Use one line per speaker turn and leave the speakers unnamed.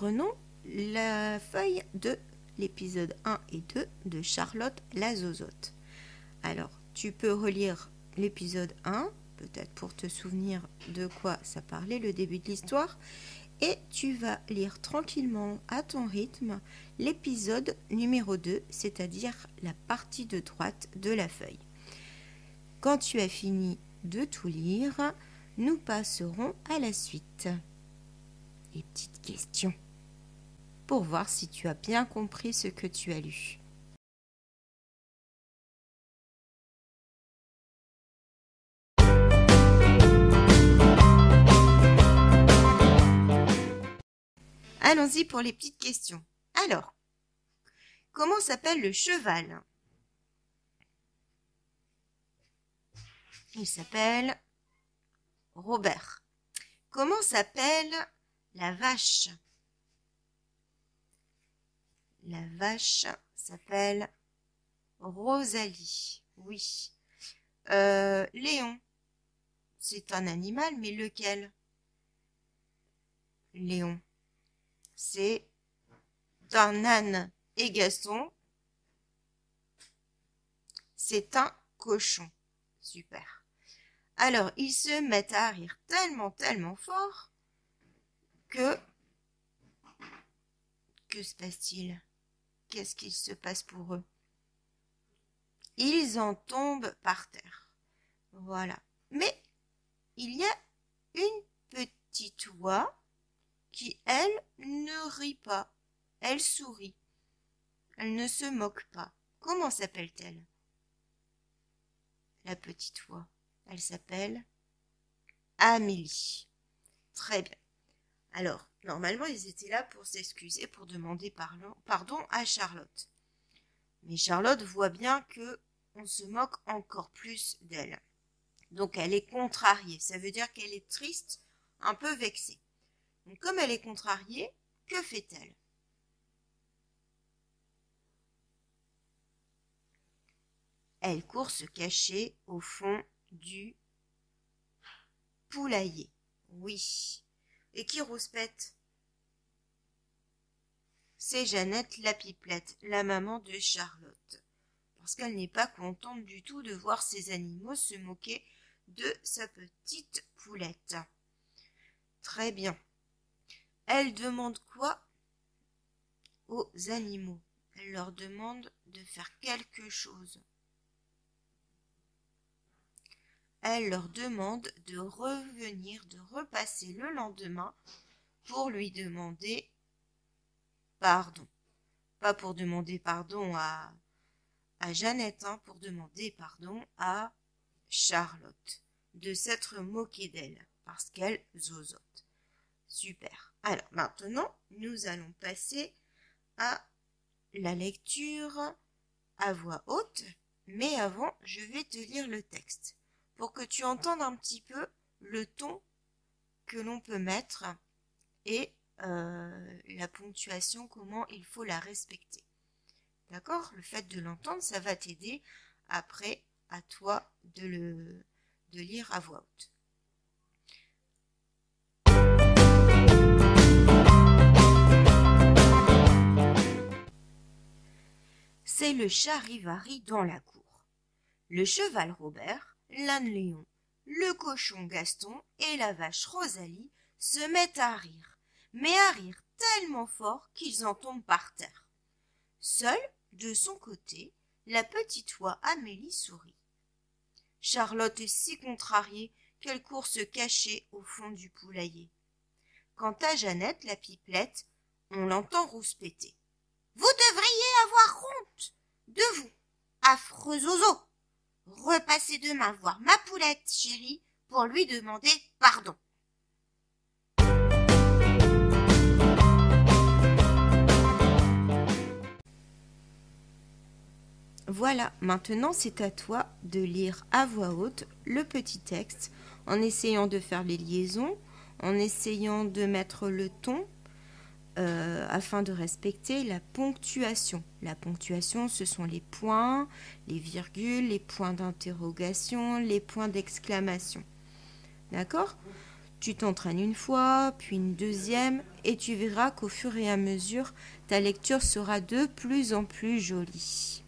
Prenons la feuille de l'épisode 1 et 2 de Charlotte la zozote. Alors, tu peux relire l'épisode 1, peut-être pour te souvenir de quoi ça parlait, le début de l'histoire, et tu vas lire tranquillement à ton rythme l'épisode numéro 2, c'est-à-dire la partie de droite de la feuille. Quand tu as fini de tout lire, nous passerons à la suite. Les petites questions pour voir si tu as bien compris ce que tu as lu. Allons-y pour les petites questions. Alors, comment s'appelle le cheval? Il s'appelle Robert. Comment s'appelle la vache? La vache s'appelle Rosalie. Oui. Léon. C'est un animal, mais lequel? Léon. C'est un âne. Et Gaston, c'est un cochon. Super. Alors, ils se mettent à rire tellement fort que se passe-t-il? Qu'est-ce qu'il se passe pour eux? Ils en tombent par terre. Voilà. Mais il y a une petite oie qui, elle, ne rit pas. Elle sourit. Elle ne se moque pas. Comment s'appelle-t-elle? La petite oie. Elle s'appelle Amélie. Très bien. Alors, normalement, ils étaient là pour s'excuser, pour demander pardon à Charlotte. Mais Charlotte voit bien que on se moque encore plus d'elle. Donc, elle est contrariée. Ça veut dire qu'elle est triste, un peu vexée. Donc, comme elle est contrariée, que fait-elle? Elle court se cacher au fond du poulailler. Oui. Et qui rouspète? C'est Jeannette la pipelette, la maman de Charlotte. Parce qu'elle n'est pas contente du tout de voir ces animaux se moquer de sa petite poulette. Très bien. Elle demande quoi aux animaux? Elle leur demande de faire quelque chose. Elle leur demande de revenir, de repasser le lendemain pour lui demander pardon. Pas pour demander pardon à Jeannette, hein, pour demander pardon à Charlotte de s'être moquée d'elle parce qu'elle zozote. Super. Alors maintenant, nous allons passer à la lecture à voix haute, mais avant, je vais te lire le texte pour que tu entendes un petit peu le ton que l'on peut mettre et la ponctuation, comment il faut la respecter. D'accord? Le fait de l'entendre, ça va t'aider après à toi de lire à voix haute. C'est le charivari dans la cour. Le cheval Robert, l'âne Léon, le cochon Gaston et la vache Rosalie se mettent à rire, mais à rire tellement fort qu'ils en tombent par terre. Seule, de son côté, la petite oie Amélie sourit. Charlotte est si contrariée qu'elle court se cacher au fond du poulailler. Quant à Jeannette la pipelette, on l'entend rouspéter. « Vous devriez avoir honte de vous, affreux zozo. Repassez demain voir ma poulette chérie pour lui demander pardon. » Voilà, maintenant c'est à toi de lire à voix haute le petit texte en essayant de faire les liaisons, en essayant de mettre le ton afin de respecter la ponctuation. La ponctuation, ce sont les points, les virgules, les points d'interrogation, les points d'exclamation. D'accord ? Tu t'entraînes une fois, puis une deuxième, et tu verras qu'au fur et à mesure, ta lecture sera de plus en plus jolie.